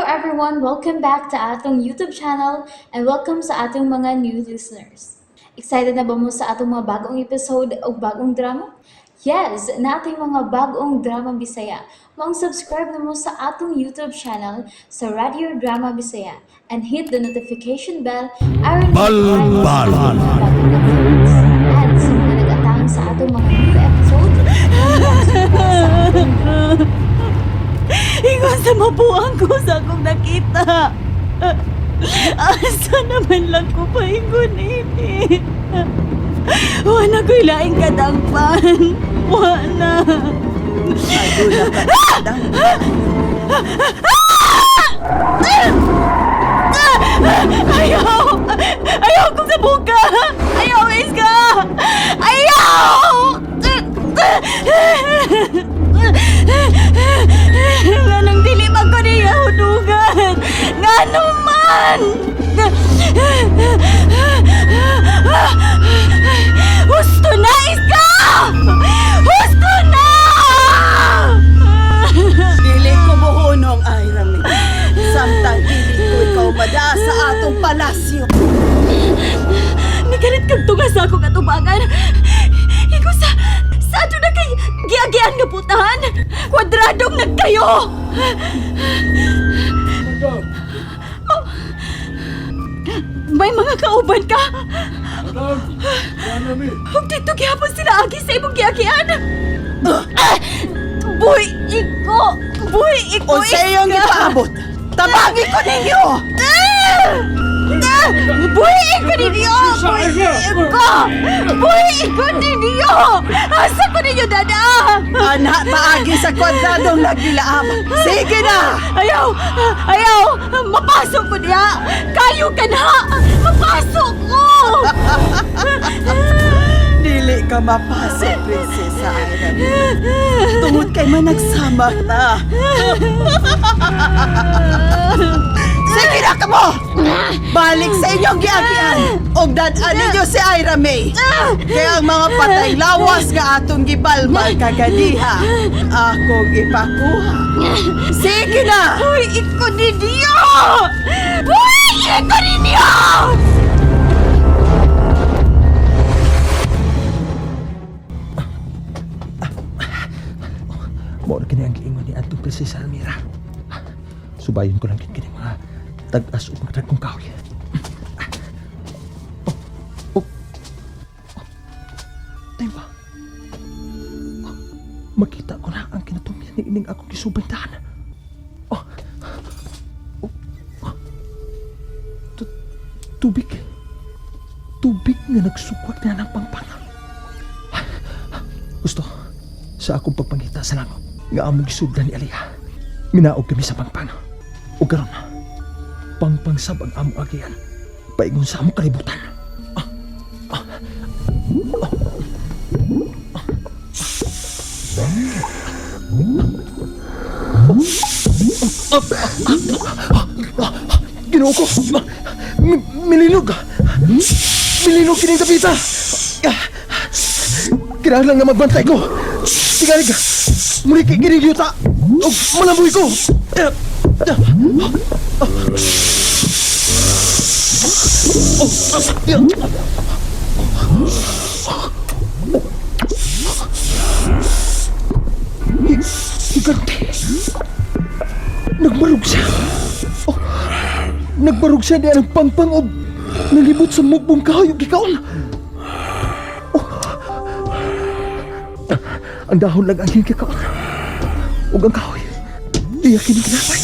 everyone! Welcome back to atong YouTube channel and welcome sa atong mga new listeners. Excited na ba mo sa atong mga bagong episode o bagong drama? Yes, na ating mga bagong drama Bisaya. Mag-subscribe na mo sa atong YouTube channel sa Radio Drama Bisaya and hit the notification bell aron Balbal. sa mga bagong episodes. And sa mga nag-atang sa atong mga new episode, sa atong drama. Ingon sa mabuang ko sa akong nakita. Asa naman lang ko paingon ini. Wala ko'y laing kadangpan. Wala. Aduna ka kadangpan. Ayaw! Ayaw kong sa buka! Ayaw, Iska! Ayaw! Nga nang dili man ko niya hudugan! Nga naman! Husto na, Iska! Husto na! Dili ko mohunong ay rami. Samtang dili ko ikaw mada sa atong palasyo. Nagalit kang tunga sa akong katubangan. Ikaw sa ato na kay giagian nga putahan. Kwadradong nagkayo. Oh, may mga kauban ka. Huwag dito gihapon sila agi sa imong giagian. Buhay iko. Buhay iko. O sa iyong ipaabot, tabangin ko ninyo! Buhay iko ninyo! Buhay iko ninyo! Asa ko ninyo, dada? Anak maagi sa kwadradong nagdilaam. Sige na! Ayaw! Ayaw! Mapasok ko niya! Kayo ka na! Mapasok ko! Dili ka mapasok, Prinsesa Irene. Tungod kay managsama na. Sige na ka mo! Balik sa inyong giagian! Og dadaan ninyo si Ira May. Kaya ang mga patay lawas nga atong gibalbal kagadiha. Akong ipakuha. Sige na! Buhay iko ninyo! Buhay iko ninyo! Mo na kini ang giingon ni Antong Prinsesa Almira. Subayon ko lang kini mga tag-as o mga dagkong kahoy. Tayo ba? Makita ko na ang kinatumyan ni ining akong gisubantahan. Tubig. Tubig nga nagsukwag na ng pangpang. Gusto, sa akong pagpangita sa langaw, nga among gisugdan ni Aliyah, minaog kami sa pangpang. O karon, pangpangsab ang among agian, paingon sa among kalibutan. Ginoo ko! Milinog! Milinog kining kapita! Kailangan nga magbantay ko! Tigalig! Muli kining yuta! O malaboy ko! Nagbarug siya! Nagbarug siya niya ng pangpang o nalibot sa mugbong kahayog ikaon! Ang dahon lang ang iyong kikaon. Huwag ang kahoy. Iya kinikinapay.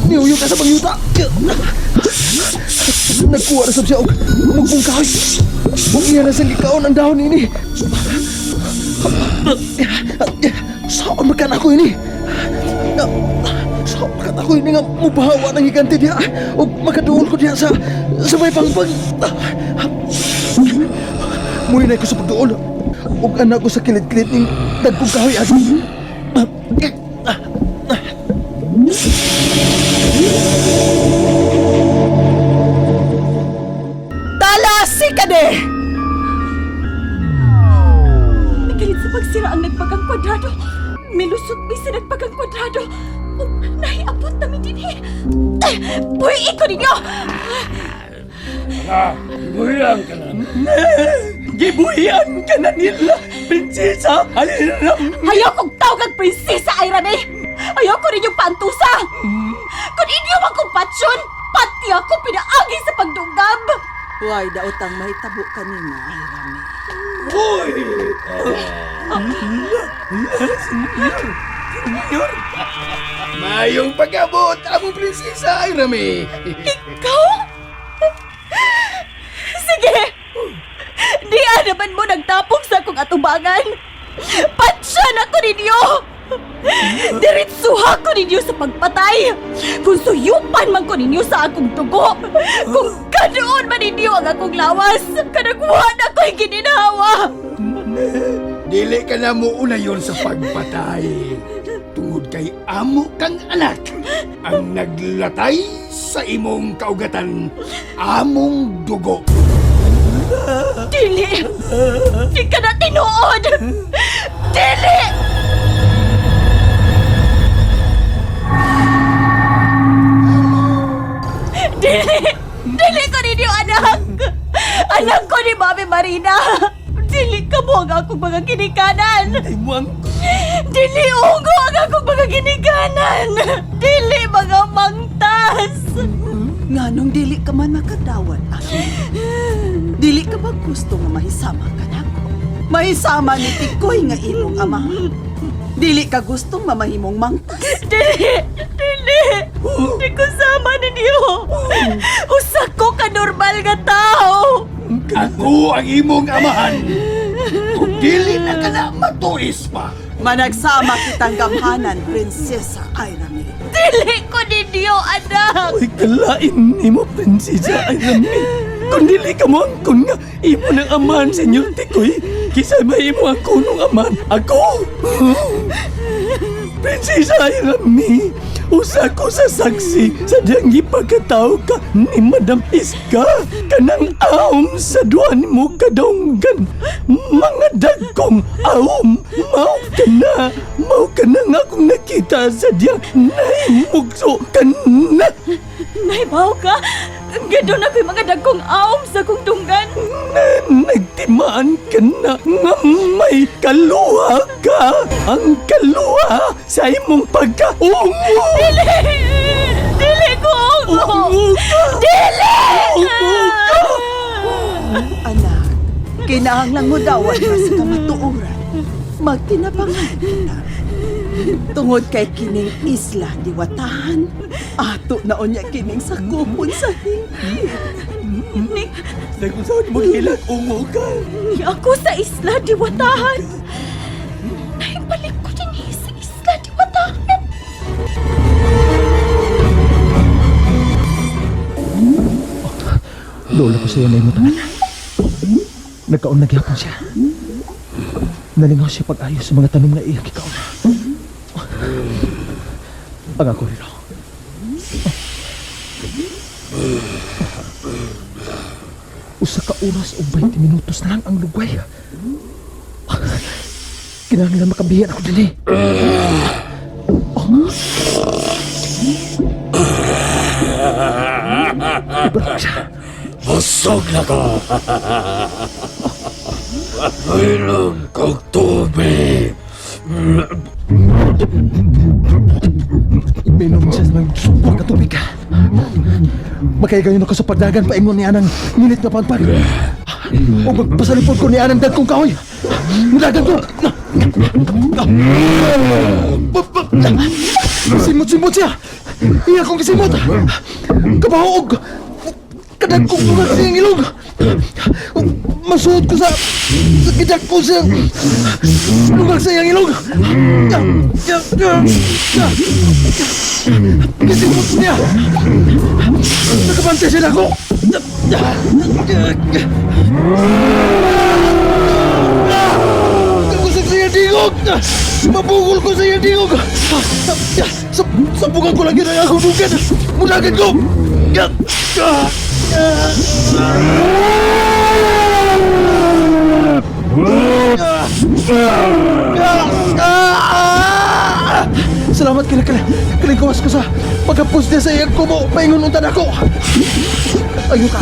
Niyuyong ka sa pangyuta. Nagkuha na sa siya og mugbong kahoy. Huwag iya na sa kikaon ang dahon ini. Saan makan ako ini? Saan makan ako ini nga mubahawa ng higanti diya o makaduol ko diya sa may pangpang. Muli na ko sa pagduol o anak ko sa kilit-kilit ng dagkong kahoy at Talasi ka de! Nagalit sa sira ang nagpagang kwadrado. Milusot mi sa nagpagang kwadrado. Ug nahiabot namin din eh. Buhi ko ninyo! Buyang ka na. Gibuhian ka na nila, Prinsesa Airam. Ayaw kong tawag prinsesa Ira May! Ayaw ko rin yung pantusa! Kung inyo magkumpatsyon, pati ako pinaagi sa pagdunggab! Huwag daotang mahitabo kanina, Ira May. Hoy! Mayong pag-abot, among prinsesa Irame. Ikaw? Sige! Di naman mo nagtapok sa akong atubangan! Patsyan ako ninyo! Diretsuha ko ninyo sa pagpatay! Kung suyupan man ko ninyo sa akong tugo! Kung kadoon man ninyo ang akong lawas! Kanagwan ako'y gininhawa! Dili ka na mo unayon sa pagpatay. Tungod kay amo kang anak ang naglatay sa imong kaugatan, among dugo. Dili! Di ka na tinuod! Dili! Dili! Dili ko ninyo anak! Anak ko ni Mami Marina! Dili ka mo ang akong mga ginikanan! Dili ungo ang akong mga ginikanan! Dili mga mangtas! Nganong dili ka man makadawat ako. Dili ka ba gusto nga mahisama ka na? Mahisama ni Tikoy nga imong ama. Dili ka gustong mamahimong mangtas. Dili! Dili! Di ko sama ninyo! Usa ko ka normal nga tao! Ako ang imong amahan. Kung dili na ka na matuis pa. Managsama kitang gamhanan, Prinsesa Ira May. Dili ko ninyo, anak! Uy, kalain ni mo, Prinsesa Airam. Kung dili ka mo angkon nga, imo ng amahan, Senyor Tikoy. Kisay ba imo ang kunong amahan? Ako! Prinsesa Airam, usa ko sa saksi sa diyang ipagkatao ka ni Madam Iska. Kanang aom sa duwan mo kadonggan. Mga dagkong aom, mao ka na nga akong nakita sa diyang naimugso ka na. Naibaw ka? Gadon ako'y mga dagkong aom sa kong tunggan. Nagtimaan ka na nga may kaluha ka. Ang kaluha sa imong pagkaungo. Dili! Dili ko! Ungo ka! Dili! Ungo ka! Anak, kinahanglan mo dawan ka sa kamatuoran. Magtinabangan kita. Tungod kay kining isla diwatahan, ato na unya kining sakupon sa hingpit. Kung saan mo hilang, ungo ka. Ni ako sa isla diwatahan. Naibalik ko din sa isla diwatahan. Lola ko sa'yo na imutan. Nagkaon nagyapon siya. Nalingaw siya pag-ayos sa mga tanong na iyak ikaw na. Ang ako rin. Usa ka oras o 20 minutos na lang ang lugway. Kinahanglan makabihan ako din eh. Ibarang siya. Busog na ka. Mayroon kong tubig. Minom siya ng supang katubig ka. Makaigayon ako sa pagdagan paingon ni Anang nginit na pagpag. O magpasalipod ko ni Anang dagkong kahoy. Mudagan ko. Simot-simot siya. Iya kong kisimot. Kabahoog. Kadagkong bulag siyang ilog. Masuot ko sa gidak ko sa lugar sa iyang ilog. Kisimot ko niya. Nakabantay sila ko. Kagusag sa iyang digog. Mabugol ko sa iyang digog. Sabukan ko lang yun ang akong dugan. Mulagan ko. Salamat kalingkawas ko sa pagkapos niya sa iyang kubo. Paingon untan ako. Ayaw ka.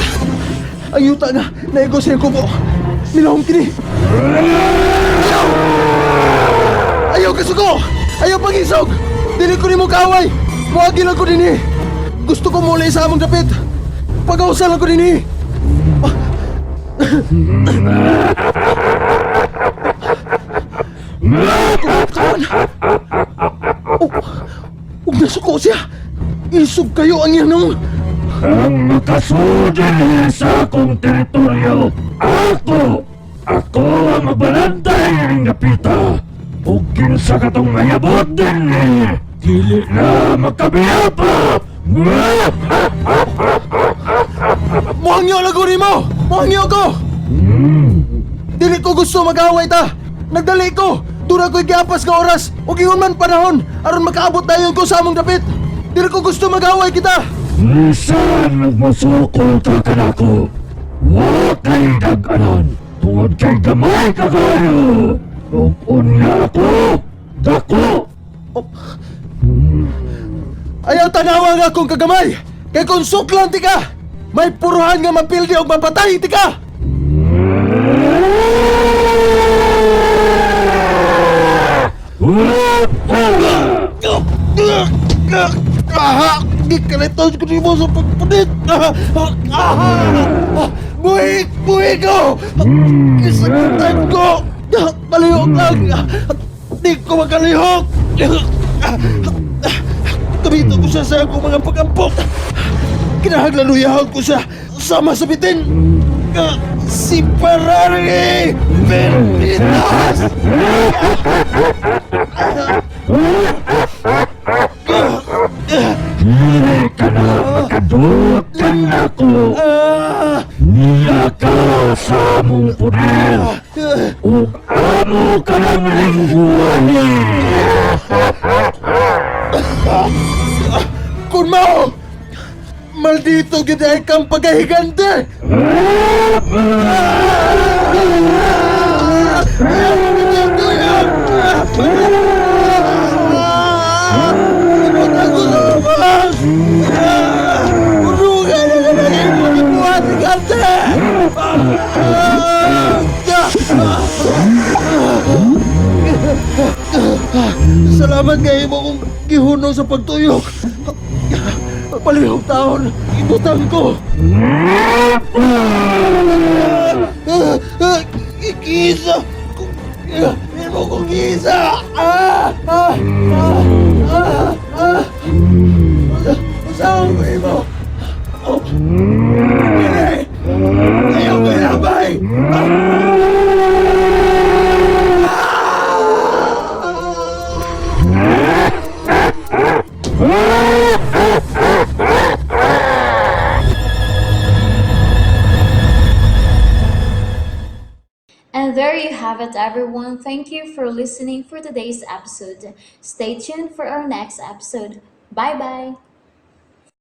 Ayuta nga. Naigo sa iyang kubo. Milahong kini. Ayaw kasuko. Ayaw pangisog. Dili ko ni mo kaaway. Muagi lang ko din Gusto ko muli sa among dapit. Pag-ausal lang ko din Huwag nasuko siya. Isog kayo ang yanong. Ang makasudin sa akong teritoryo, ako ang mabalantay ng napita. Ug kinsa katong mayabot din dili na makabiyapa. Muhangyo lago ni mo! Muhangyo ko! Dili ko gusto mag-away ta! Nagdali ko! Dura ko'y giapas ka oras! O gingon man panahon! Aron makaabot dayon ko sa among dapit! Dili ko gusto mag-away kita! Bisan nagmasukol ka kanako, wa kay dag-anan, tungod kay gamay ka kayo. Ug unya ako, dako. Ayaw tanawa nga akong kagamay! Kay kung suklan ti ka! May puruhan nga mapildi o mapatay ti ka! Di kalitos ko di mo sa pagpunit! Buhi ko! Kisakitan ko! Palihok lang! Di ko makalihok! Tumito ko siya sa akong mga pagampok! Kinahaglaluyahan ko siya sama sa bitin! Si Ferrari Benitez! Dili ka na makadulot kan ako. Niya ka sa among puder. Ug amo ka ng lingguwahe. Kun mo! Maldito giday kang pagahigante! Salamat kayo mo kung gihuno sa pagtuyok. Palihog taon, ibutang ko. Kisa! Hindi mo kong kisa! Usahan ko mo! Ayaw ko inabay! And there you have it, everyone. Thank you for listening for today's episode. Stay tuned for our next episode. Bye bye.